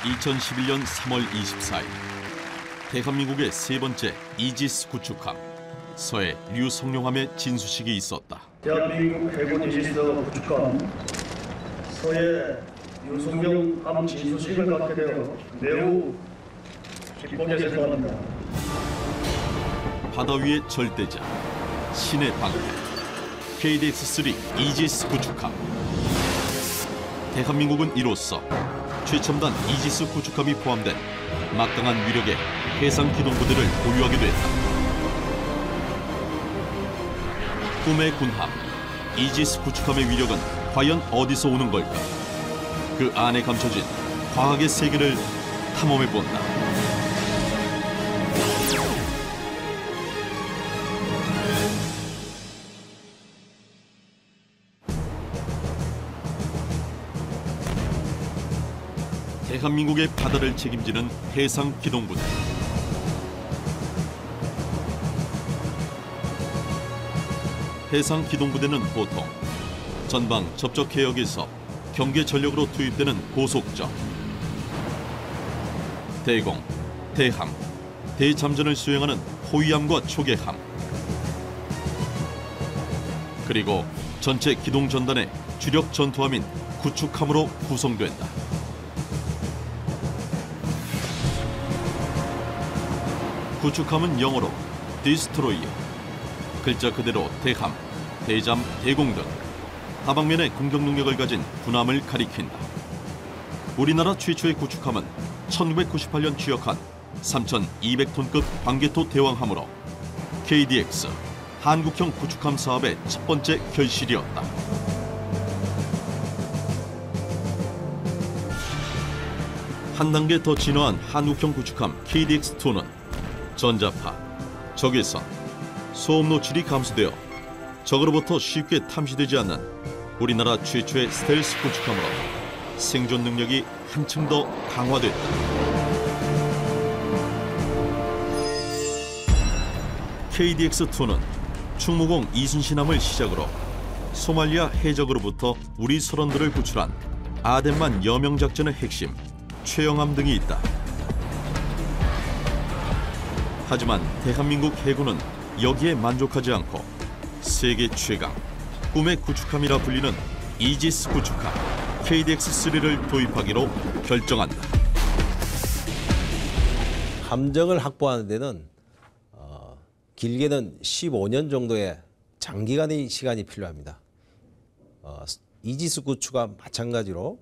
2011년 3월 24일 대한민국의 세 번째 이지스 구축함 서해 류성룡함의 진수식이 있었다. 대한민국 해군 이지스 구축함 서해 류성룡함 진수식을 갖게 되어 매우 기쁘게 생각합니다. 바다 위의 절대자, 신의 방패, KDX-3 이지스 구축함. 대한민국은 이로써 최첨단 이지스 구축함이 포함된 막강한 위력의 해상 기동부대를 보유하게 됐다. 꿈의 군함, 이지스 구축함의 위력은 과연 어디서 오는 걸까? 그 안에 감춰진 과학의 세계를 탐험해본다. 대한민국의 바다를 책임지는 해상 기동부대. 해상 기동부대는 보통 전방 접촉 해역에서 경계 전력으로 투입되는 고속정, 대공, 대함, 대참전을 수행하는 호위함과 초계함, 그리고 전체 기동 전단의 주력 전투함인 구축함으로 구성된다. 구축함은 영어로 디스트로이어, 글자 그대로 대함, 대잠, 대공 등 다방면의 공격 능력을 가진 군함을 가리킨다. 우리나라 최초의 구축함은 1998년 취역한 3,200톤급 광개토 대왕함으로 KDX 한국형 구축함 사업의 첫 번째 결실이었다. 한 단계 더 진화한 한국형 구축함 KDX-2는 전자파, 적외선, 소음 노출이 감소되어 적으로부터 쉽게 탐지되지 않는 우리나라 최초의 스텔스 구축함으로 생존 능력이 한층 더 강화됐다. KDX-2는 충무공 이순신함을 시작으로 소말리아 해적으로부터 우리 선원들을 구출한 아덴만 여명작전의 핵심, 최영함 등이 있다. 하지만 대한민국 해군은 여기에 만족하지 않고 세계 최강, 꿈의 구축함이라 불리는 이지스 구축함 KDX-3를 도입하기로 결정한다. 함정을 확보하는 데는 길게는 15년 정도의 장기간의 시간이 필요합니다. 이지스 구축함 마찬가지로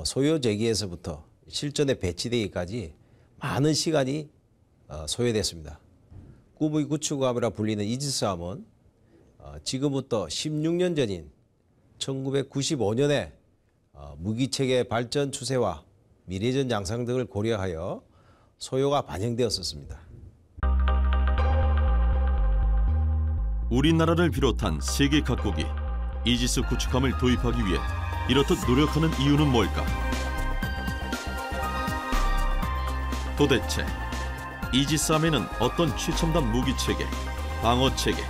소요 제기에서부터 실전에 배치되기까지 많은 시간이 소요됐습니다. 꿈의 구축함이라 불리는 이지스함은 지금부터 16년 전인 1995년에 무기체계 발전 추세와 미래전 양상 등을 고려하여 소요가 반영되었었습니다. 우리나라를 비롯한 세계 각국이 이지스 구축함을 도입하기 위해 이렇듯 노력하는 이유는 뭘까? 도대체 이지스함에는 어떤 최첨단 무기체계, 방어체계,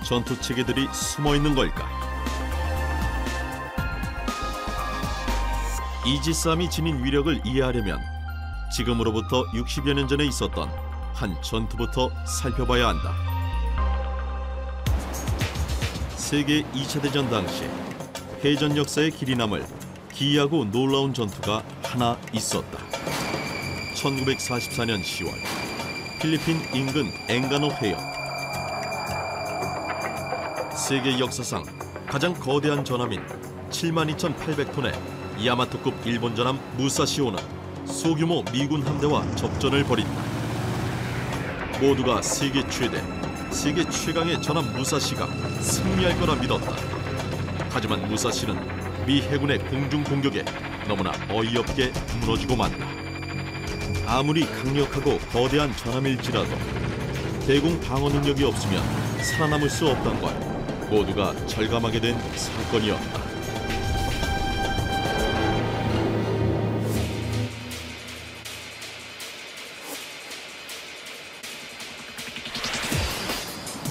전투체계들이 숨어있는 걸까? 이지스함이 지닌 위력을 이해하려면 지금으로부터 60여 년 전에 있었던 한 전투부터 살펴봐야 한다. 세계 2차 대전 당시 해전 역사의 길이 남을 기이하고 놀라운 전투가 하나 있었다. 1944년 10월 필리핀 인근 엥가노 해역. 세계 역사상 가장 거대한 전함인 72,800톤의 야마토급 일본 전함 무사시오는 소규모 미군 함대와 접전을 벌인다. 모두가 세계 최대, 세계 최강의 전함 무사시가 승리할 거라 믿었다. 하지만 무사시는 미 해군의 공중 공격에 너무나 어이없게 무너지고 만다. 아무리 강력하고 거대한 전함일지라도 대공 방어 능력이 없으면 살아남을 수 없다는 걸 모두가 절감하게 된 사건이었다.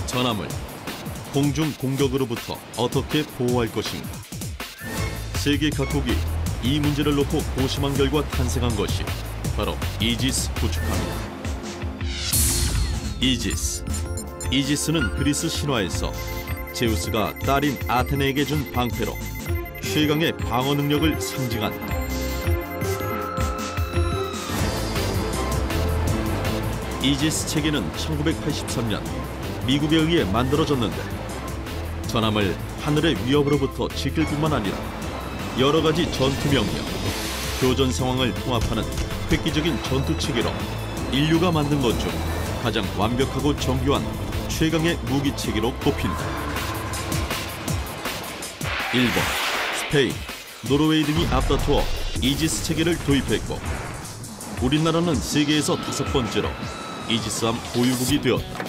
전함을 공중 공격으로부터 어떻게 보호할 것인가? 세계 각국이 이 문제를 놓고 고심한 결과 탄생한 것이 바로 이지스 구축함입니다. 이지스는 그리스 신화에서 제우스가 딸인 아테네에게 준 방패로 최강의 방어 능력을 상징한다. 이지스 체계는 1983년 미국에 의해 만들어졌는데 전함을 하늘의 위협으로부터 지킬 뿐만 아니라 여러 가지 전투 명령, 교전 상황을 통합하는 획기적인 전투 체계로 인류가 만든 것 중 가장 완벽하고 정교한 최강의 무기 체계로 꼽힌다. 일본, 스페인, 노르웨이 등이 앞다투어 이지스 체계를 도입했고 우리나라는 세계에서 5번째로 이지스함 보유국이 되었다.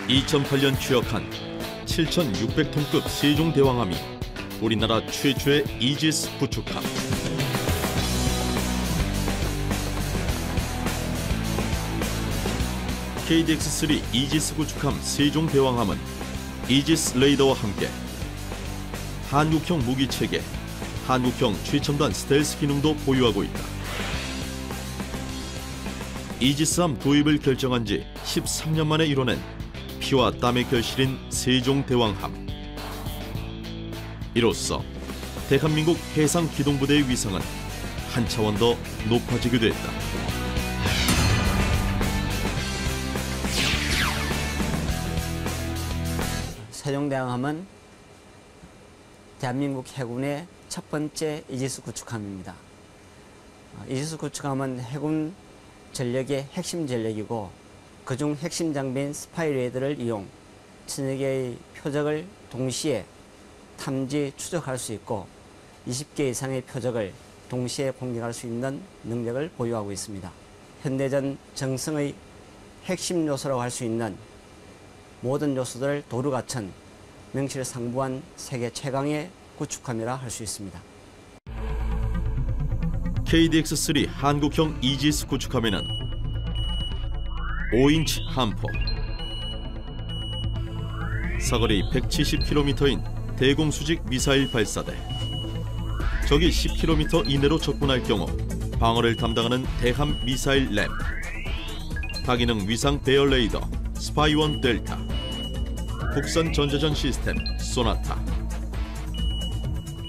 (2008년) 취역한 7,600톤급 세종대왕함이 우리나라 최초의 이지스 구축함. KDX-3 이지스 구축함 세종대왕함은 이지스 레이더와 함께 한국형 무기체계, 한국형 최첨단 스텔스 기능도 보유하고 있다. 이지스함 도입을 결정한 지 13년 만에 이뤄낸 피와 땀의 결실인 세종대왕함. 이로써 대한민국 해상기동부대의 위상은 한 차원 더 높아지게 됐다. 세종대왕함은 대한민국 해군의 첫 번째 이지스 구축함입니다. 이지스 구축함은 해군 전력의 핵심 전력이고 그중 핵심 장비인 스파이레이더를 이용 천여 개의 표적을 동시에 탐지, 추적할 수 있고 20개 이상의 표적을 동시에 공격할 수 있는 능력을 보유하고 있습니다. 현대전 정성의 핵심 요소라고 할 수 있는 모든 요소들을 도루 갖춘 명실상부한 세계 최강의 구축함이라 할 수 있습니다. KDX-3 한국형 이지스 구축함에는 5인치 함포, 사거리 170km인 대공수직 미사일 발사대, 적이 10km 이내로 접근할 경우 방어를 담당하는 대함 미사일 램, 다기능 위상 배열 레이더 스파이원 델타, 국산 전자전 시스템 소나타,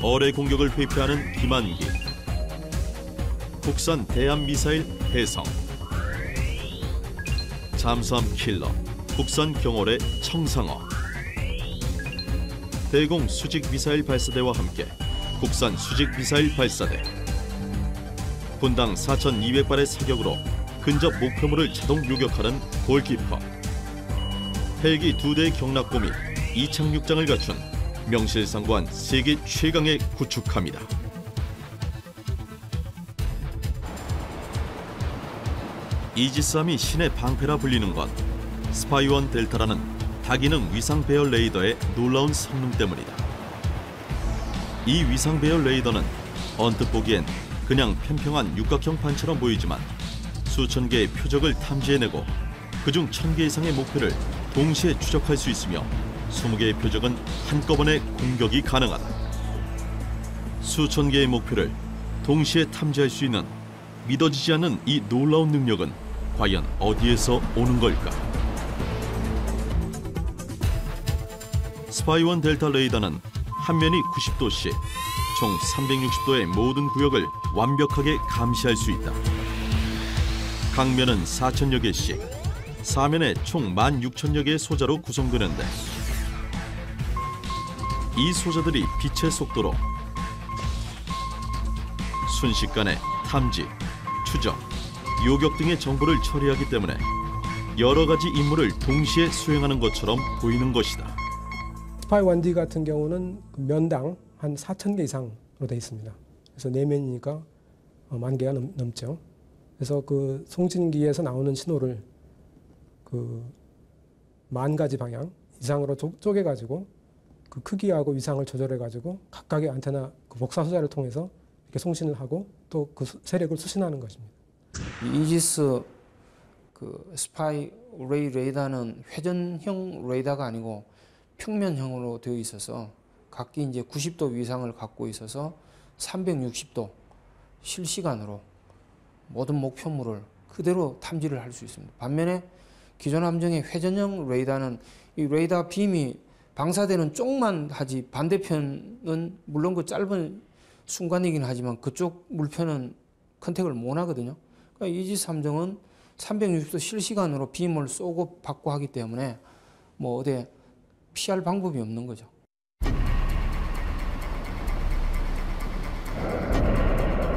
어뢰 공격을 회피하는 기만기, 국산 대함 미사일 해성, 잠수함 킬러 국산 경어뢰 청상어, 대공 수직 미사일 발사대와 함께 국산 수직 미사일 발사대, 분당 4,200발의 사격으로 근접 목표물을 자동 요격하는 골키퍼, 헬기 2대의 경납고 및 이착륙장을 갖춘 명실상부한 세계 최강의 구축함이다. 이지스함이 신의 방패라 불리는 건 스파이원 델타라는 다기능 위상 배열 레이더의 놀라운 성능 때문이다. 이 위상 배열 레이더는 언뜻 보기엔 그냥 평평한 육각형 판처럼 보이지만 수천 개의 표적을 탐지해내고 그중 1,000개 이상의 목표를 동시에 추적할 수 있으며 20개의 표적은 한꺼번에 공격이 가능하다. 수천 개의 목표를 동시에 탐지할 수 있는 믿어지지 않는 이 놀라운 능력은 과연 어디에서 오는 걸까? 스파이원 델타 레이더는 한 면이 90도씩 총 360도의 모든 구역을 완벽하게 감시할 수 있다. 각면은 4,000여 개씩, 사면에 총 16,000여 개의 소자로 구성되는데 이 소자들이 빛의 속도로 순식간에 탐지, 추적, 요격 등의 정보를 처리하기 때문에 여러 가지 임무를 동시에 수행하는 것처럼 보이는 것이다. 스파이 1D 같은 경우는 면당 한 4,000개 이상으로 되어 있습니다. 그래서 내면이니까 10,000개가 넘죠. 그래서 그 송신기에서 나오는 신호를 그 10,000가지 방향 이상으로 쪼개가지고 그 크기하고 위상을 조절해가지고 각각의 안테나 그 복사 소자를 통해서 이렇게 송신을 하고 또 그 세력을 수신하는 것입니다. 이지스 그 스파이 레이더는 회전형 레이더가 아니고 평면형으로 되어 있어서 각기 이제 90도 위상을 갖고 있어서 360도 실시간으로 모든 목표물을 그대로 탐지를 할 수 있습니다. 반면에 기존 함정의 회전형 레이더는 이 레이더 빔이 방사되는 쪽만 하지 반대편은 물론 그 짧은 순간이긴 하지만 그쪽 물편은 컨택을 못 하거든요. 그러니까 이지스 함정은 360도 실시간으로 빔을 쏘고 받고 하기 때문에 뭐 어디 피할 방법이 없는 거죠.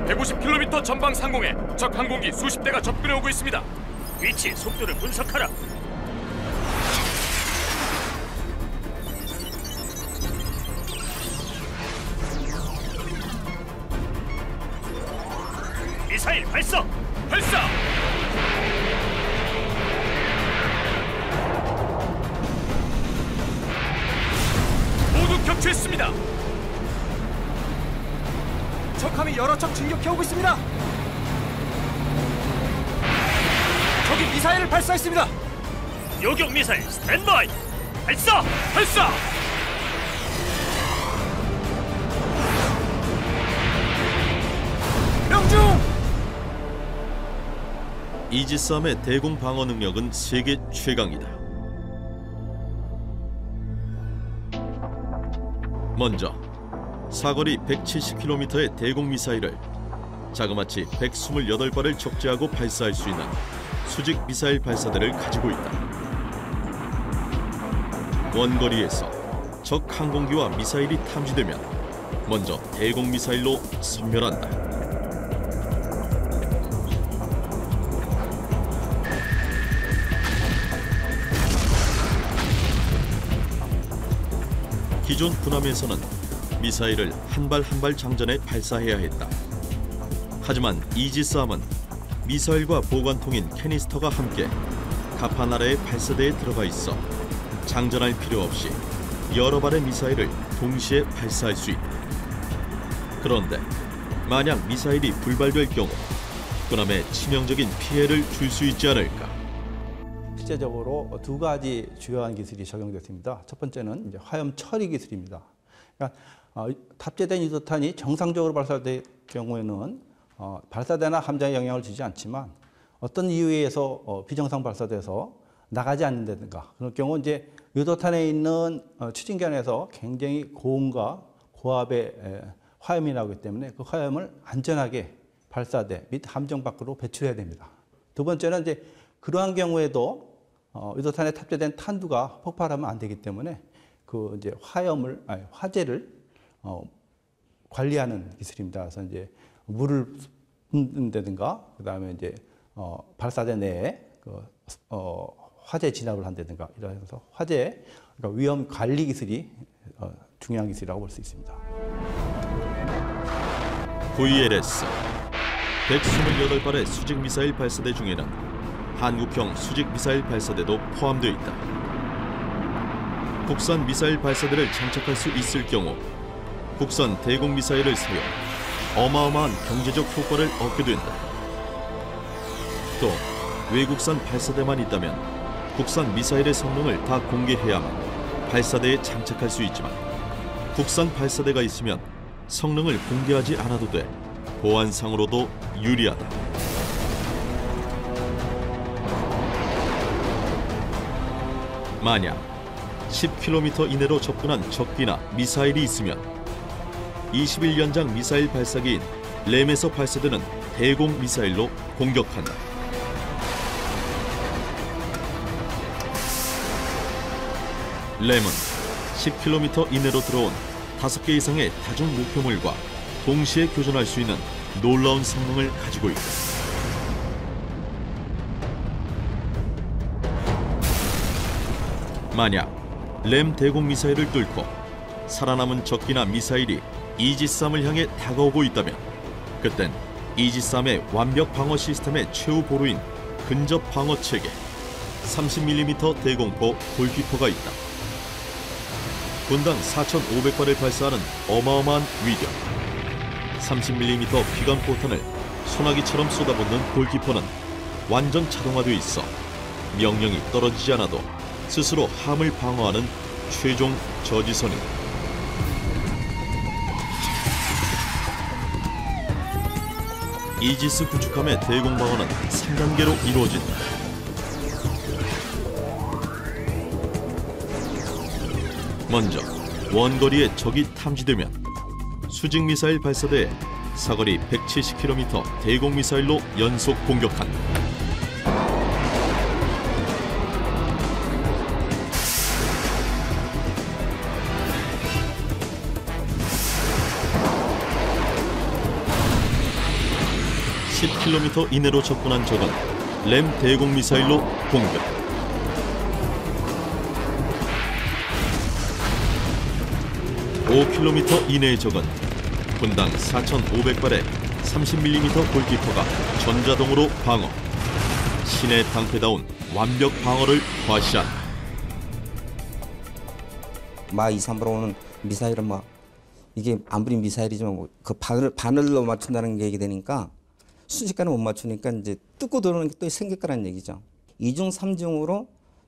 (150km) 전방 상공에 적 항공기 수십 대가 접근해 오고 있습니다. 위치, 속도를 분석하라. 미사일 발사! 발사! 모두 격추했습니다. 적함이 여러 척 진격해오고 있습니다. 적이 미사일을 발사했습니다. 요격 미사일 스탠바이! 발사! 발사! 명중! 이지스함의 대공 방어 능력은 세계 최강이다. 먼저 사거리 170km의 대공 미사일을 자그마치 128발을 적재하고 발사할 수 있는 수직 미사일 발사대를 가지고 있다. 원거리에서 적 항공기와 미사일이 탐지되면 먼저 대공 미사일로 섬멸한다. 기존 군함에서는 미사일을 한 발 한 발 장전해 발사해야 했다. 하지만 이지스함은 미사일과 보관통인 캐니스터가 함께 갑판 아래의 발사대에 들어가 있어 장전할 필요 없이 여러 발의 미사일을 동시에 발사할 수 있다. 그런데 만약 미사일이 불발될 경우 군함에 치명적인 피해를 줄 수 있지 않을까? 실제적으로 두 가지 주요한 기술이 적용됐습니다. 첫 번째는 이제 화염 처리 기술입니다. 그러니까 탑재된 유도탄이 정상적으로 발사될 경우에는 발사대나 함정에 영향을 주지 않지만 어떤 이유에 의해서 비정상 발사돼서 나가지 않는다든가 그럴 경우 이제 유도탄에 있는 추진기관에서 굉장히 고온과 고압의 화염이 나오기 때문에 그 화염을 안전하게 발사대 및 함정 밖으로 배출해야 됩니다. 두 번째는 이제 그러한 경우에도 유도탄에 탑재된 탄두가 폭발하면 안 되기 때문에 그 이제 화재를 관리하는 기술입니다. 그래서 이제 물을 붓는다든가 그다음에 이제 발사대 내에 화재 진압을 한다든가 이러면서 화재 그러니까 위험 관리 기술이 중요한 기술이라고 볼 수 있습니다. VLS 128발의 수직 미사일 발사대 중에는 한국형 수직 미사일 발사대도 포함되어 있다. 국산 미사일 발사대를 장착할 수 있을 경우 국산 대공 미사일을 사용 어마어마한 경제적 효과를 얻게 된다. 또 외국산 발사대만 있다면 국산 미사일의 성능을 다 공개해야만 발사대에 장착할 수 있지만 국산 발사대가 있으면 성능을 공개하지 않아도 돼 보안상으로도 유리하다. 만약 10km 이내로 접근한 적기나 미사일이 있으면 21연장 미사일 발사기인 램에서 발사되는 대공 미사일로 공격한다. 램은 10km 이내로 들어온 5개 이상의 다중 목표물과 동시에 교전할 수 있는 놀라운 성능을 가지고 있다. 만약 램 대공 미사일을 뚫고 살아남은 적기나 미사일이 이지스함을 향해 다가오고 있다면 그땐 이지스함의 완벽 방어 시스템의 최후 보루인 근접 방어 체계 30mm 대공포 골키퍼가 있다. 분당 4,500발을 발사하는 어마어마한 위력 30mm 비관 포탄을 소나기처럼 쏟아붓는 골키퍼는 완전 자동화되어 있어 명령이 떨어지지 않아도 스스로 함을 방어하는 최종 저지선이다. 이지스 구축함의 대공방어는 3단계로 이루어진다. 먼저 원거리에 적이 탐지되면 수직미사일 발사대에 사거리 170km 대공미사일로 연속 공격한다. (10km) 이내로 접근한 적은 램 대공미사일로 공격. (5km) 이내의 적은 분당 4,500발의 30mm 골키퍼가 전자동으로 방어. 신의 방패다운 완벽 방어를 과시한다. 마 238호는 미사일은 이게 아무리 미사일이지만 그 바늘로 맞춘다는 게 얘기 되니까 순식간에 못 맞추니까 이제 뜯고 들어오는 게 또 생길 거란 얘기죠. 2중 3중으로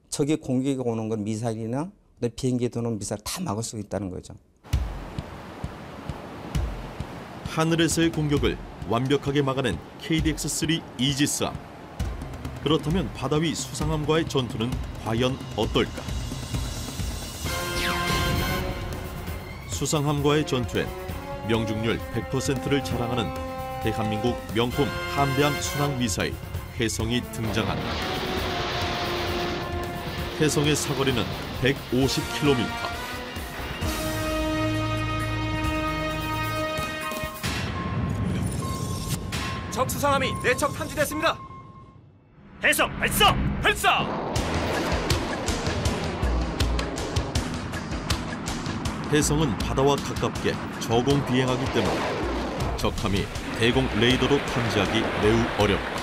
적의 공격이 오는 건 미사일이나 비행기에 도는 미사일 다 막을 수 있다는 거죠. 하늘에서의 공격을 완벽하게 막아낸 KDX-3 이지스함. 그렇다면 바다 위 수상함과의 전투는 과연 어떨까? 수상함과의 전투엔 명중률 100%를 자랑하는 대한민국 명품 함대함 순항 미사일 혜성이 등장한다. 혜성의 사거리는 150km. 적 수상함이 내척 탐지됐습니다. 해성 발사! 발사! 혜성은 바다와 가깝게 저공 비행하기 때문에 적함이 대공 레이더로 탐지하기 매우 어렵다.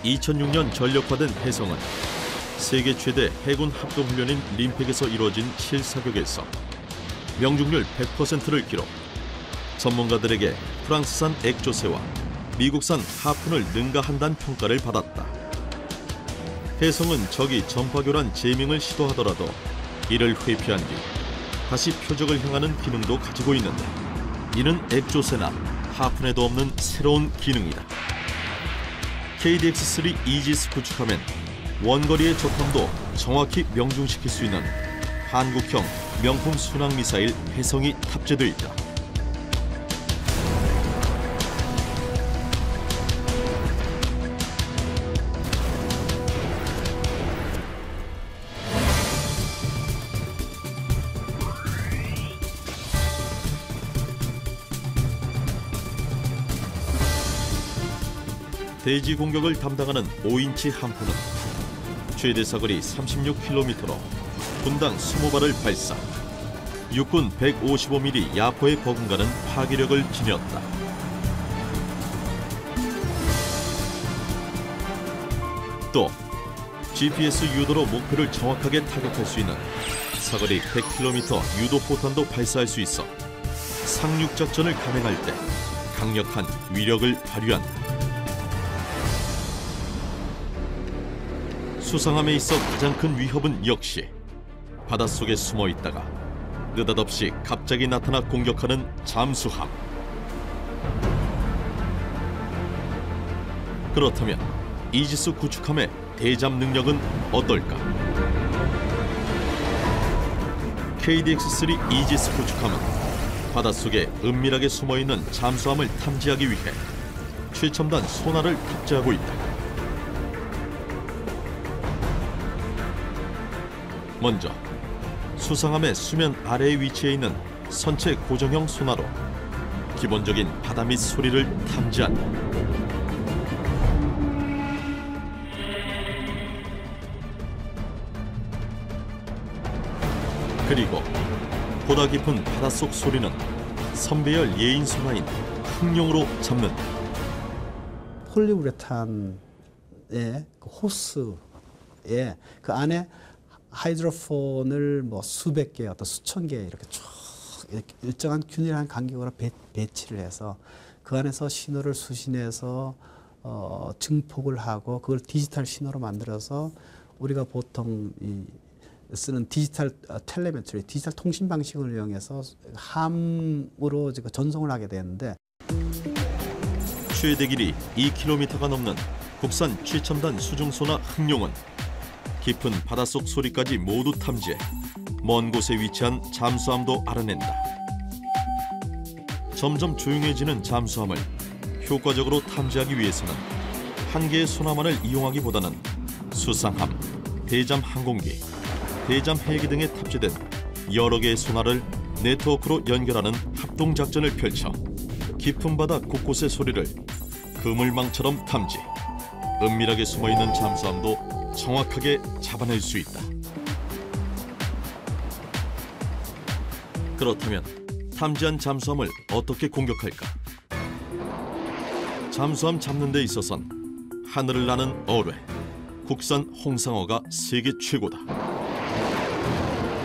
2006년 전력화된 혜성은 세계 최대 해군 합동훈련인 림팩에서 이루어진 실사격에서 명중률 100%를 기록. 전문가들에게 프랑스산 액조새와 미국산 하푼을 능가한다는 평가를 받았다. 혜성은 적이 전파교란 제밍을 시도하더라도 이를 회피한 뒤 다시 표적을 향하는 기능도 가지고 있는데, 이는 액조새나 하푼에도 없는 새로운 기능이다. KDX-3 이지스 구축함엔 원거리의 적함도 정확히 명중시킬 수 있는 한국형 명품 순항 미사일 혜성이 탑재되어 있다. 대지 공격을 담당하는 5인치 함포는 최대 사거리 36km로 분당 20발을 발사, 육군 155mm 야포에 버금가는 파괴력을 지녔다. 또 GPS 유도로 목표를 정확하게 타격할 수 있는 사거리 100km 유도 포탄도 발사할 수 있어 상륙 작전을 감행할 때 강력한 위력을 발휘한다. 수상함에 있어 가장 큰 위협은 역시 바닷속에 숨어 있다가 느닷없이 갑자기 나타나 공격하는 잠수함. 그렇다면 이지스 구축함의 대잠 능력은 어떨까? KDX-3 이지스 구축함은 바닷속에 은밀하게 숨어있는 잠수함을 탐지하기 위해 최첨단 소나를 탑재하고 있다. 먼저 수상함의 수면 아래에 위치해 있는 선체 고정형 소나로 기본적인 바다 밑 소리를 탐지한다. 그리고 보다 깊은 바닷속 소리는 선배열 예인 소나인 흑룡으로 잡는다. 폴리우레탄의 그 호스에 그 안에 하이드로폰을 수백 개, 어떤 수천 개 이렇게 쭉 일정한 균일한 간격으로 배치를 해서 그 안에서 신호를 수신해서 증폭을 하고 그걸 디지털 신호로 만들어서 우리가 보통 이 쓰는 디지털 텔레메트리, 디지털 통신 방식을 이용해서 함으로 전송을 하게 되는데 최대 길이 2km가 넘는 국산 최첨단 수중소나 흑룡은 깊은 바닷속 소리까지 모두 탐지해 먼 곳에 위치한 잠수함도 알아낸다. 점점 조용해지는 잠수함을 효과적으로 탐지하기 위해서는 한 개의 소나만을 이용하기보다는 수상함, 대잠 항공기, 대잠 헬기 등에 탑재된 여러 개의 소나를 네트워크로 연결하는 합동작전을 펼쳐 깊은 바다 곳곳의 소리를 그물망처럼 탐지, 은밀하게 숨어있는 잠수함도 정확하게 잡아낼 수 있다. 그렇다면 탐지한 잠수함을 어떻게 공격할까? 잠수함 잡는 데 있어선 하늘을 나는 어뢰, 국산 홍상어가 세계 최고다.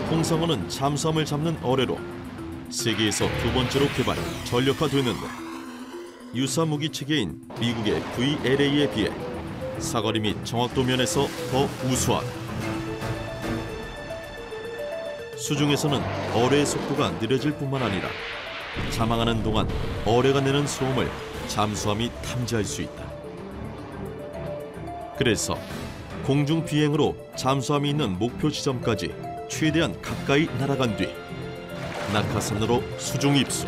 홍상어는 잠수함을 잡는 어뢰로 세계에서 두 번째로 개발, 전력화되는데 유사 무기 체계인 미국의 VLA에 비해 사거리 및 정확도 면에서 더 우수하다. 수중에서는 어뢰의 속도가 느려질 뿐만 아니라 자망하는 동안 어뢰가 내는 소음을 잠수함이 탐지할 수 있다. 그래서 공중 비행으로 잠수함이 있는 목표 지점까지 최대한 가까이 날아간 뒤 낙하산으로 수중 입수.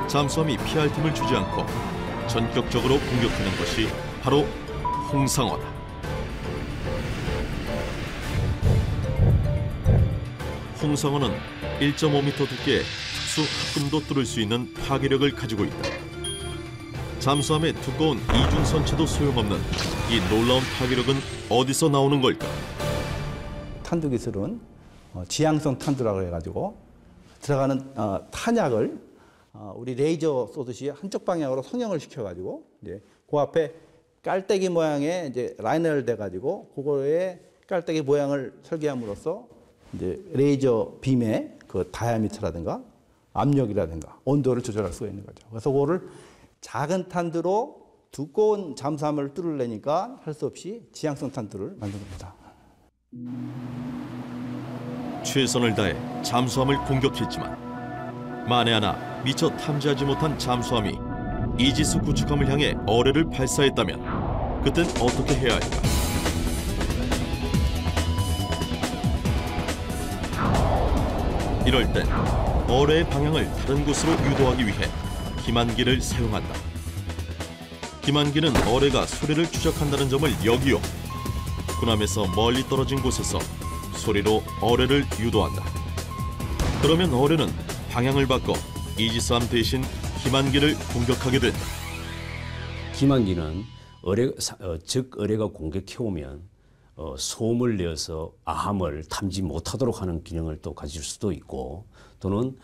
잠수함이 피할 틈을 주지 않고 전격적으로 공격하는 것이 바로 홍상어다. 홍상어는 1.5m 두께의 특수 합금도 뚫을 수 있는 파괴력을 가지고 있다. 잠수함의 두꺼운 이중 선체도 소용없는 이 놀라운 파괴력은 어디서 나오는 걸까? 탄두 기술은 지향성 탄두라고 해가지고 들어가는 탄약을 우리 레이저 쏘듯이 한쪽 방향으로 성형을 시켜가지고 이제 그 앞에 깔때기 모양의 이제 라인을 대가지고 그거에 깔때기 모양을 설계함으로써 이제 레이저 빔의 그 다이아미터라든가 압력이라든가 온도를 조절할 수가 있는 거죠. 그래서 그거를 작은 탄두로 두꺼운 잠수함을 뚫으려니까 할 수 없이 지향성 탄두를 만든 겁니다. 최선을 다해 잠수함을 공격했지만 만에 하나 미처 탐지하지 못한 잠수함이 이지스 구축함을 향해 어뢰를 발사했다면 그땐 어떻게 해야 할까? 이럴 땐 어뢰의 방향을 다른 곳으로 유도하기 위해 기만기를 사용한다. 기만기는 어뢰가 소리를 추적한다는 점을 역이용. 군함에서 멀리 떨어진 곳에서 소리로 어뢰를 유도한다. 그러면 어뢰는 방향을 바꿔 이지스함 대신 기만기를 공격하게 된다. 기만기는 적 어뢰가 공격해오면 소음을 내어서 아함을 탐지 못하도록 하는 기능을 또 가질 수도 있고, 또는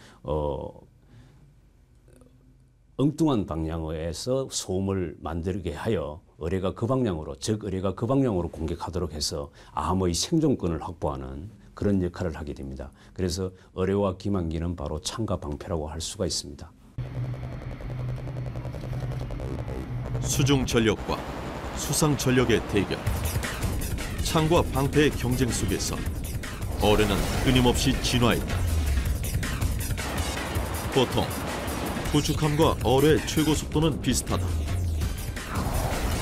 엉뚱한 방향에서 소음을 만들게 하여 어뢰가 그 방향으로, 적 어뢰가 그 방향으로 공격하도록 해서 아함의 생존권을 확보하는 그런 역할을 하게 됩니다. 그래서 어뢰와 기만기는 바로 창과 방패라고 할 수가 있습니다. 수중 전력과 수상 전력의 대결. 창과 방패의 경쟁 속에서 어뢰는 끊임없이 진화했다. 보통 구축함과 어뢰의 최고 속도는 비슷하다.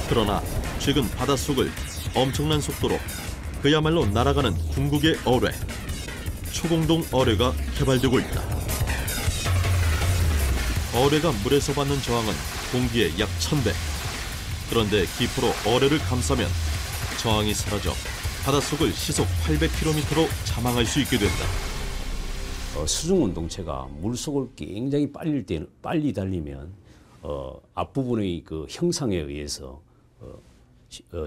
그러나 최근 바닷속을 엄청난 속도로 그야말로 날아가는 궁극의 어뢰, 초공동 어뢰가 개발되고 있다. 어뢰가 물에서 받는 저항은 공기의 약 1000배. 그런데 기포로 어뢰를 감싸면 저항이 사라져 바닷속을 시속 800km로 자망할 수 있게 된다. 수중 운동체가 물속을 굉장히 빨리 달리면 앞부분의 그 형상에 의해서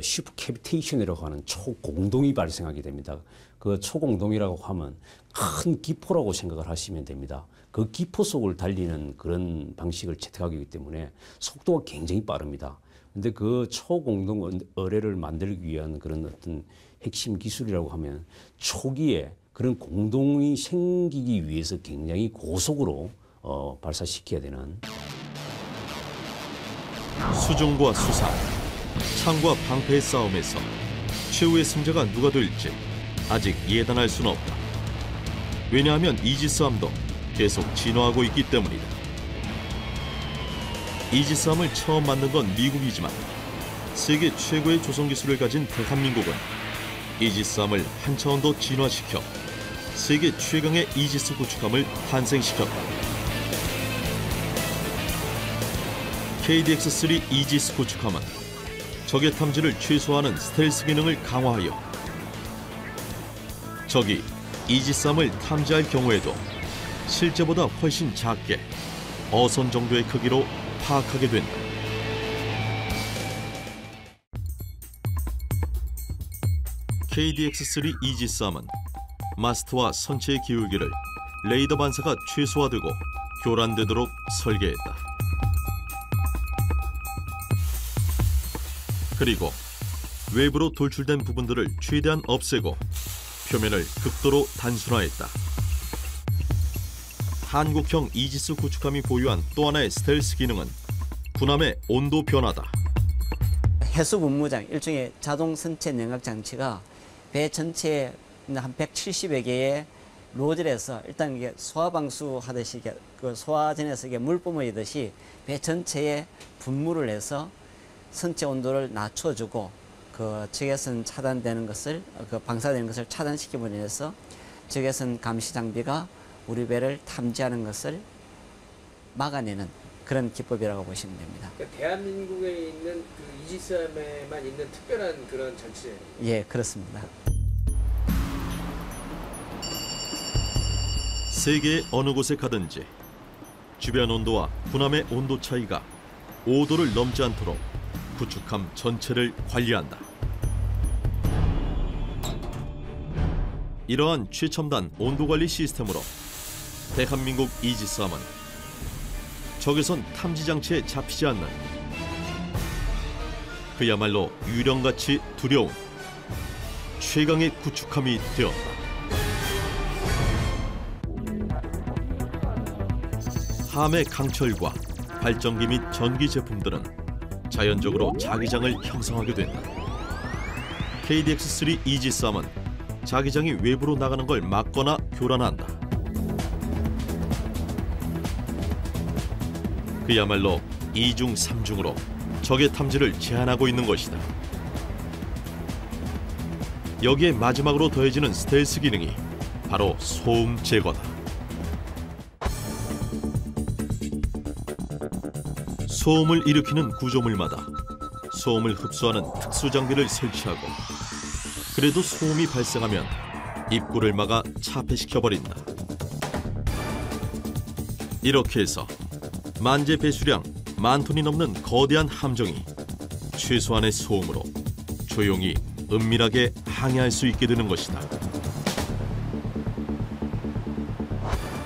쉬프 캐비테이션이라고 하는 초공동이 발생하게 됩니다. 그 초공동이라고 하면 큰 기포라고 생각을 하시면 됩니다. 그 기포 속을 달리는 그런 방식을 채택하기 때문에 속도가 굉장히 빠릅니다. 근데 그 초공동 어뢰를 만들기 위한 그런 어떤 핵심 기술이라고 하면 초기에 그런 공동이 생기기 위해서 굉장히 고속으로 발사시켜야 되는. 수중과 수상, 창과 방패의 싸움에서 최후의 승자가 누가 될지 아직 예단할 수는 없다. 왜냐하면 이지스함도 계속 진화하고 있기 때문이다. 이지스함을 처음 만든 건 미국이지만 세계 최고의 조성 기술을 가진 대한민국은 이지스함을 한 차원 더 진화시켜 세계 최강의 이지스 구축함을 탄생시켰다. KDX-3 이지스 구축함은 적의 탐지를 최소화하는 스텔스 기능을 강화하여 적이 이지스함을 탐지할 경우에도 실제보다 훨씬 작게 어선 정도의 크기로 파악하게 된다. KDX-3 이지스함은 마스트와 선체의 기울기를 레이더 반사가 최소화되고 교란되도록 설계했다. 그리고 외부로 돌출된 부분들을 최대한 없애고 표면을 극도로 단순화했다. 한국형 이지스 구축함이 보유한 또 하나의 스텔스 기능은 군함의 온도 변화다. 해수 분무장, 일종의 자동 선체 냉각 장치가 배 전체에 한 170여 개의 로젤에서 일단 이게 소화방수 하듯이 그 소화전에서 이게 물 뿜어지듯이 배 전체에 분무를 해서 선체 온도를 낮춰주고 그 적외선 차단되는 것을 그 방사되는 것을 차단시킴으로 인해서 적외선 감시 장비가 우리 배를 탐지하는 것을 막아내는 그런 기법이라고 보시면 됩니다. 그러니까 대한민국에 있는 그 이지스함에만 있는 특별한 그런 장치예요. 예, 그렇습니다. 세계의 어느 곳에 가든지 주변 온도와 군함의 온도 차이가 5도를 넘지 않도록 구축함 전체를 관리한다. 이러한 최첨단 온도관리 시스템으로 대한민국 이지스함은 적외선 탐지 장치에 잡히지 않는 그야말로 유령같이 두려운 최강의 구축함이 되었다. 함의 강철과 발전기 및 전기 제품들은 자연적으로 자기장을 형성하게 된다. KDX-3 이지스함은 자기장이 외부로 나가는 걸 막거나 교란한다. 그야말로 2중 3중으로 적의 탐지를 제한하고 있는 것이다. 여기에 마지막으로 더해지는 스텔스 기능이 바로 소음 제거다. 소음을 일으키는 구조물마다 소음을 흡수하는 특수 장비를 설치하고 그래도 소음이 발생하면 입구를 막아 차폐시켜버린다. 이렇게 해서 만재 배수량 10,000톤이 넘는 거대한 함정이 최소한의 소음으로 조용히 은밀하게 항해할 수 있게 되는 것이다.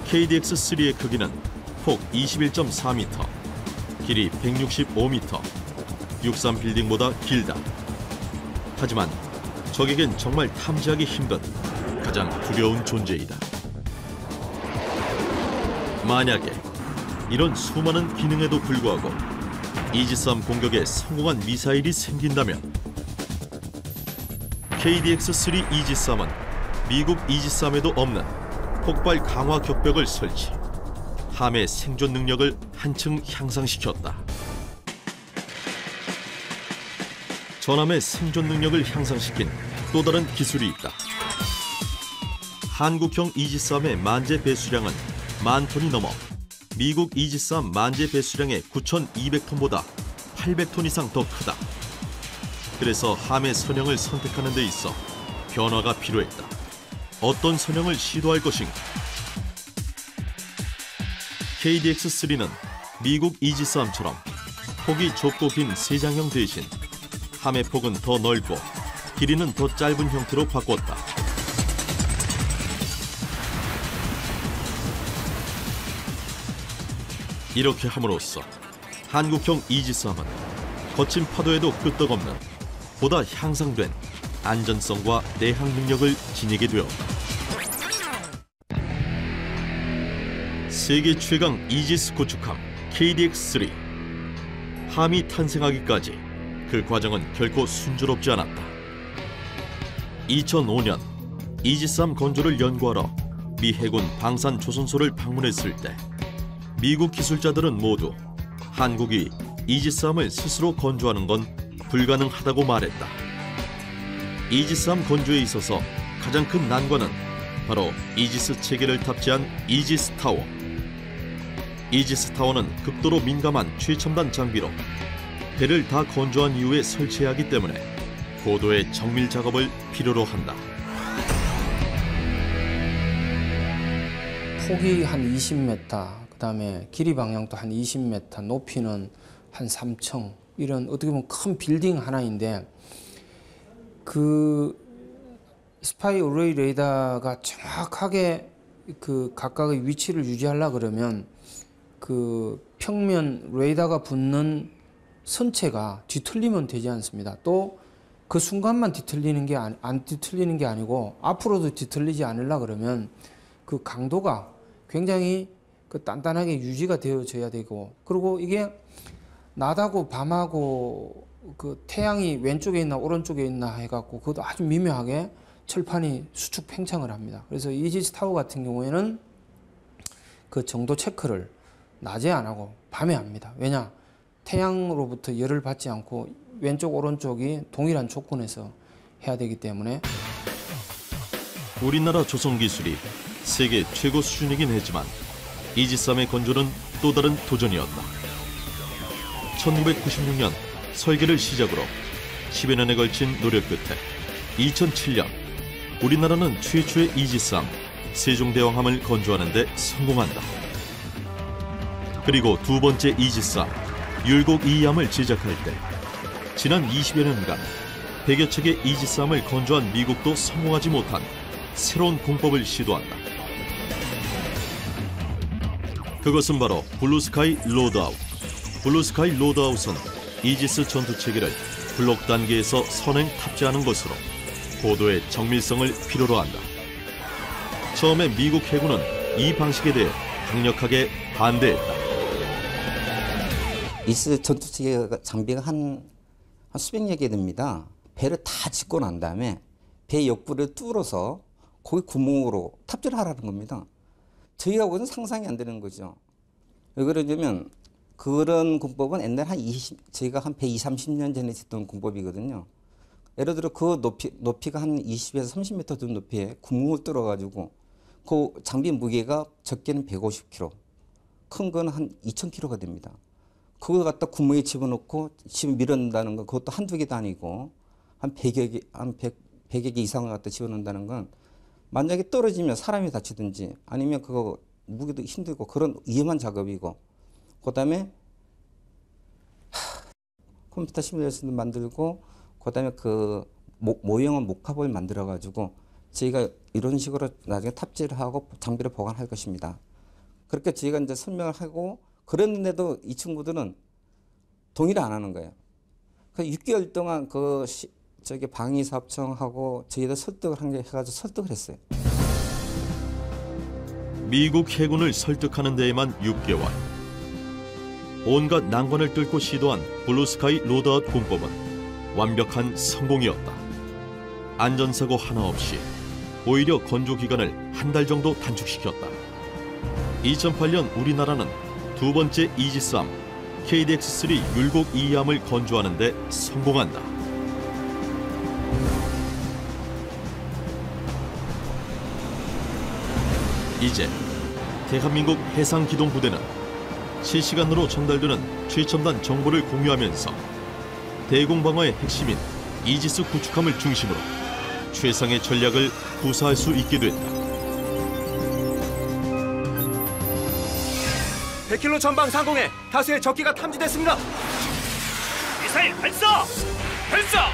KDX-3의 크기는 폭 21.4m, 길이 165m, 63빌딩보다 길다. 하지만 적에겐 정말 탐지하기 힘든 가장 두려운 존재이다. 만약에 이런 수많은 기능에도 불구하고 이지스함 공격에 성공한 미사일이 생긴다면 KDX-3 이지스함은 미국 이지스함에도 없는 폭발 강화 격벽을 설치, 함의 생존 능력을 한층 향상시켰다. 전함의 생존 능력을 향상시킨 또 다른 기술이 있다. 한국형 이지스함의 만재 배수량은 10,000톤이 넘어 미국 이지스함 만재 배수량의 9,200톤보다 800톤 이상 더 크다. 그래서 함의 선형을 선택하는 데 있어 변화가 필요했다. 어떤 선형을 시도할 것인가? KDX-3는 미국 이지스함처럼 폭이 좁고 긴 세장형 대신 함의 폭은 더 넓고 길이는 더 짧은 형태로 바꿨다. 이렇게 함으로써 한국형 이지스함은 거친 파도에도 끄떡없는 보다 향상된 안전성과 내항 능력을 지니게 되었다. 세계 최강 이지스 구축함 KDX-3. 함이 탄생하기까지 그 과정은 결코 순조롭지 않았다. 2005년 이지스함 건조를 연구하러 미 해군 방산 조선소를 방문했을 때 미국 기술자들은 모두 한국이 이지스함을 스스로 건조하는 건 불가능하다고 말했다. 이지스함 건조에 있어서 가장 큰 난관은 바로 이지스 체계를 탑재한 이지스 타워. 이지스 타워는 극도로 민감한 최첨단 장비로 배를 다 건조한 이후에 설치해야 하기 때문에 고도의 정밀 작업을 필요로 한다. 폭이 한 20m, 그다음에 길이 방향도 한 20m, 높이는 한 3층, 이런 어떻게 보면 큰 빌딩 하나인데 그 스파이 어레이 레이더가 정확하게 그 각각의 위치를 유지하려 그러면 그 평면 레이더가 붙는 선체가 뒤틀리면 되지 않습니다. 또 그 순간만 뒤틀리는 게 안 뒤틀리는 게 아니고 앞으로도 뒤틀리지 않으려 그러면 그 강도가 굉장히 그 단단하게 유지가 되어져야 되고, 그리고 이게 낮하고 밤하고 그 태양이 왼쪽에 있나 오른쪽에 있나 해갖고 그것도 아주 미묘하게 철판이 수축 팽창을 합니다. 그래서 이지스 타워 같은 경우에는 그 정도 체크를 낮에 안 하고 밤에 합니다. 왜냐? 태양으로부터 열을 받지 않고 왼쪽 오른쪽이 동일한 조건에서 해야 되기 때문에. 우리나라 조선 기술이 세계 최고 수준이긴 했지만 이지스함의 건조는 또 다른 도전이었다. 1996년 설계를 시작으로 10여 년에 걸친 노력 끝에 2007년 우리나라는 최초의 이지스함 세종대왕함을 건조하는 데 성공한다. 그리고 두 번째 이지스함 율곡 2함을 제작할 때 지난 20여 년간 100여 척의 이지스함을 건조한 미국도 성공하지 못한 새로운 공법을 시도한다. 그것은 바로 블루스카이 로드아웃. 블루스카이 로드아웃은 이지스 전투체계를 블록 단계에서 선행 탑재하는 것으로 고도의 정밀성을 필요로 한다. 처음에 미국 해군은 이 방식에 대해 강력하게 반대했다. 이지스 전투체계 장비가 한 수백여 개 됩니다. 배를 다 짓고 난 다음에 배 옆구리를 뚫어서 거기 구멍으로 탑재를 하라는 겁니다. 저희가 보고는 상상이 안 되는 거죠. 왜 그러냐면 그런 공법은 옛날 저희가 한 120~30년 전에 했던 공법이거든요. 예를 들어 그 높이가 한 20에서 30m 되는 높이에 구멍을 뚫어가지고 그 장비 무게가 적게는 150kg, 큰 거는 한 2000kg가 됩니다. 그걸 갖다 구멍에 집어넣고 집어 밀어넣는다는 건 그것도 한두 개도 아니고 한 100여 개 이상을 갖다 집어넣는다는 건 만약에 떨어지면 사람이 다치든지 아니면 그거 무게도 힘들고 그런 위험한 작업이고, 그다음에 컴퓨터 시뮬레이션도 만들고, 그다음에 그 모형은 목합을 만들어 가지고 저희가 이런 식으로 나중에 탑재를 하고 장비를 보관할 것입니다. 그렇게 저희가 이제 설명을 하고 그랬는데도 이 친구들은 동의를 안 하는 거예요. 그래서 6개월 동안 저기 방위사업청하고 저희들 설득을 해가지고 설득을 했어요. 미국 해군을 설득하는 데에만 6개월. 온갖 난관을 뚫고 시도한 블루스카이 로드아웃 공법은 완벽한 성공이었다. 안전사고 하나 없이 오히려 건조 기간을 한 달 정도 단축시켰다. 2008년 우리나라는 두 번째 이지스함 KDX-3 율곡 2함을 건조하는 데 성공한다. 이제 대한민국 해상기동부대는 실시간으로 전달되는 최첨단 정보를 공유하면서 대공방어의 핵심인 이지스 구축함을 중심으로 최상의 전략을 구사할 수 있게 됐다. 100km 전방 상공에 다수의 적기가 탐지됐습니다. 미사일 발사! 발사!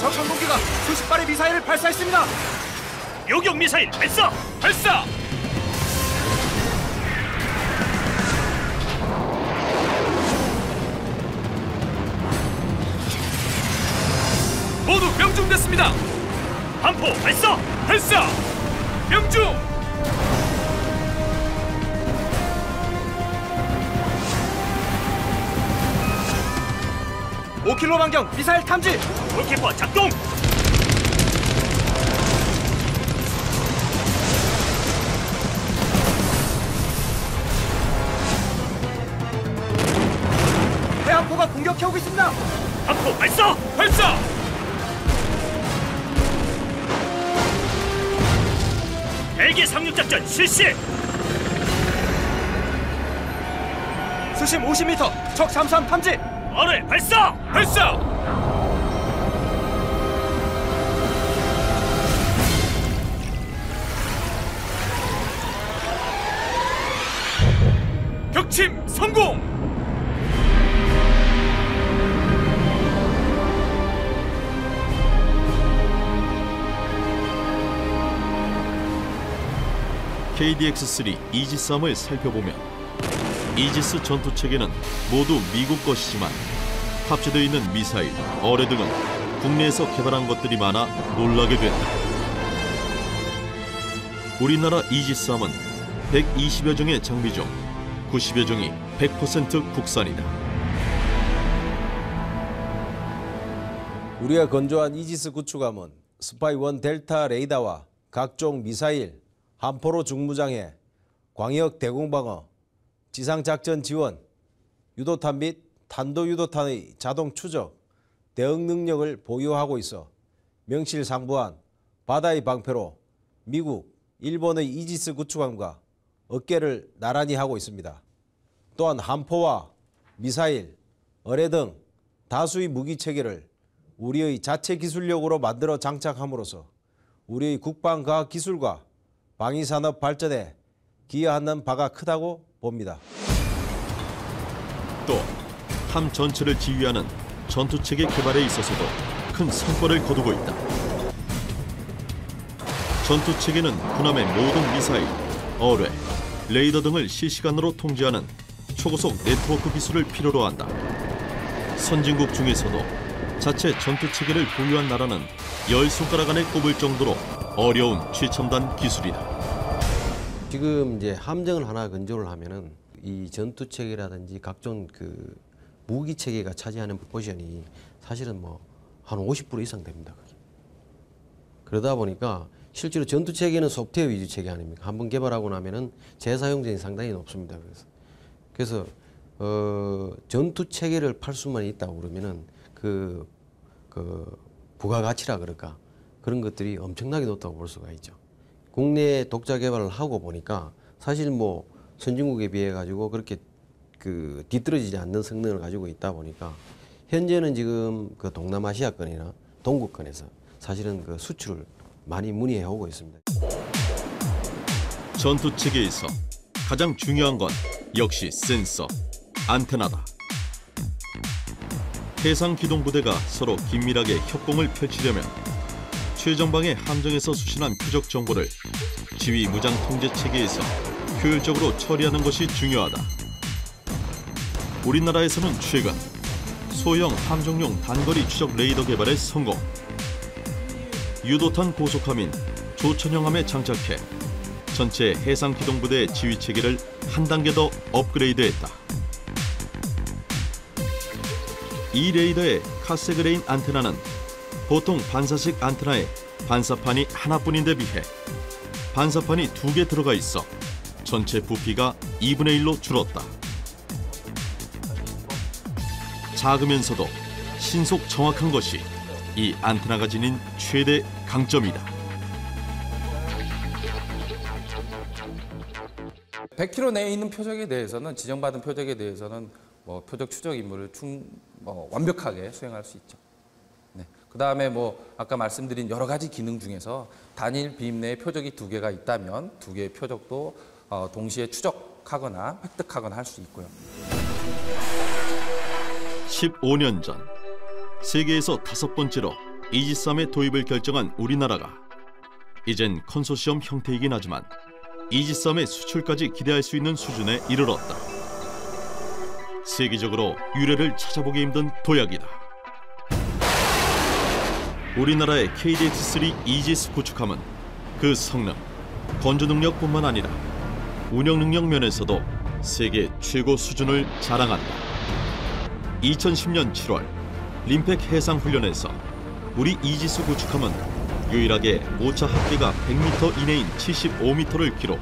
적 항공기가 수십 발의 미사일을 발사했습니다. 요격 미사일 발사! 발사! 모두 명중됐습니다. 함포 발사! 발사! 명중! 5km 반경 미사일 탐지. 골키퍼 작동! 해안포가 공격해오고 있습니다. 함포 발사! 발사! 헬기 상륙작전 실시! 수심 50m 적 잠수함 탐지. 어뢰 발사! 발사! 격침 성공! KDX-3 이지스함을 살펴보면 이지스 전투체계는 모두 미국 것이지만 탑재되어 있는 미사일, 어뢰 등은 국내에서 개발한 것들이 많아 놀라게 된다. 우리나라 이지스함은 120여 종의 장비 중 90여 종이 100% 국산이다. 우리가 건조한 이지스 구축함은 스파이-1 델타 레이더와 각종 미사일, 함포로 중무장해, 광역 대공방어, 지상작전 지원, 유도탄 및 탄도유도탄의 자동 추적, 대응 능력을 보유하고 있어 명실상부한 바다의 방패로 미국, 일본의 이지스 구축함과 어깨를 나란히 하고 있습니다. 또한 함포와 미사일, 어뢰 등 다수의 무기체계를 우리의 자체 기술력으로 만들어 장착함으로써 우리의 국방과학기술과 방위산업 발전에 기여하는 바가 크다고 봅니다. 또 함 전체를 지휘하는 전투체계 개발에 있어서도 큰 성과를 거두고 있다. 전투체계는 군함의 모든 미사일, 어뢰, 레이더 등을 실시간으로 통제하는 초고속 네트워크 기술을 필요로 한다. 선진국 중에서도 자체 전투체계를 보유한 나라는 10손가락 안에 꼽을 정도로 어려운 최첨단 기술이다. 지금 이제 함정을 하나 건조를 하면은 이 전투 체계라든지 각종 그 무기 체계가 차지하는 포지션이 사실은 뭐 한 50% 이상 됩니다. 그러다 보니까 실제로 전투 체계는 소프트웨어 위주 체계 아닙니까? 한번 개발하고 나면은 재사용성이 상당히 높습니다. 그래서 전투 체계를 팔 수만 있다고 그러면은 그 부가가치라 그럴까 그런 것들이 엄청나게 높다고 볼 수가 있죠. 국내 독자 개발을 하고 보니까 사실 뭐 선진국에 비해 가지고 그렇게 그 뒤떨어지지 않는 성능을 가지고 있다 보니까 현재는 지금 그 동남아시아권이나 동구권에서 사실은 그 수출을 많이 문의해 오고 있습니다. 전투 체계에서 가장 중요한 건 역시 센서, 안테나다. 해상 기동 부대가 서로 긴밀하게 협공을 펼치려면 최전방의 함정에서 수신한 표적 정보를 지휘 무장 통제 체계에서 효율적으로 처리하는 것이 중요하다. 우리나라에서는 최근 소형 함정용 단거리 추적 레이더 개발에 성공. 유도탄 고속함인 조천형함에 장착해 전체 해상 기동 부대의 지휘 체계를 한 단계 더 업그레이드했다. 이 레이더의 카세그레인 안테나는 보통 반사식 안테나에 반사판이 하나뿐인데 비해 반사판이 2개 들어가 있어 전체 부피가 2분의 1로 줄었다. 작으면서도 신속 정확한 것이 이 안테나가 지닌 최대 강점이다. 100km 내에 있는 표적에 대해서는 지정받은 표적에 대해서는 뭐 표적 추적 임무를 완벽하게 수행할 수 있죠. 네. 그 다음에 뭐 아까 말씀드린 여러 가지 기능 중에서 단일 비임 내에 표적이 2개가 있다면 2개의 표적도 동시에 추적하거나 획득하거나 할 수 있고요. 15년 전 세계에서 5번째로 이지스함의 도입을 결정한 우리나라가 이젠 컨소시엄 형태이긴 하지만 이지스함의 수출까지 기대할 수 있는 수준에 이르렀다. 세계적으로 유례를 찾아보기 힘든 도약이다. 우리나라의 KDX-3 이지스 구축함은 그 성능, 건조 능력뿐만 아니라 운영 능력 면에서도 세계 최고 수준을 자랑한다. 2010년 7월 림팩 해상훈련에서 우리 이지스 구축함은 유일하게 오차 합계가 100m 이내인 75m를 기록,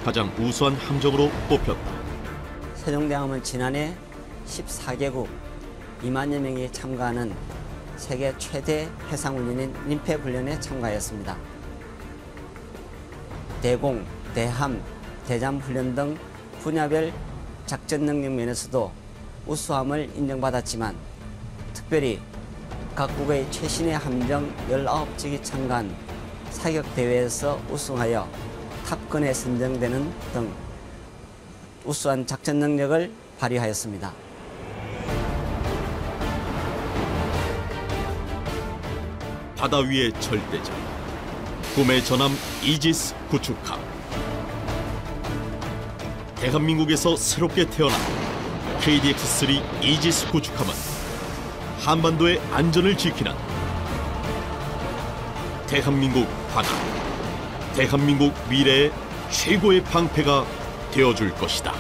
가장 우수한 함정으로 뽑혔다. 세종대왕은 지난해 14개국 2만여 명이 참가하는 세계 최대 해상훈련인 림팩 훈련에 참가했습니다. 대공, 대함, 대잠 훈련 등 분야별 작전 능력 면에서도 우수함을 인정받았지만 특별히 각국의 최신의 함정 19척이 참가한 사격 대회에서 우승하여 탑건에 선정되는 등 우수한 작전 능력을 발휘하였습니다. 바다 위의 절대자, 꿈의 전함 이지스 구축함. 대한민국에서 새롭게 태어난 KDX-3 이지스 구축함은 한반도의 안전을 지키는 대한민국 바다, 대한민국 미래의 최고의 방패가 되어줄 것이다.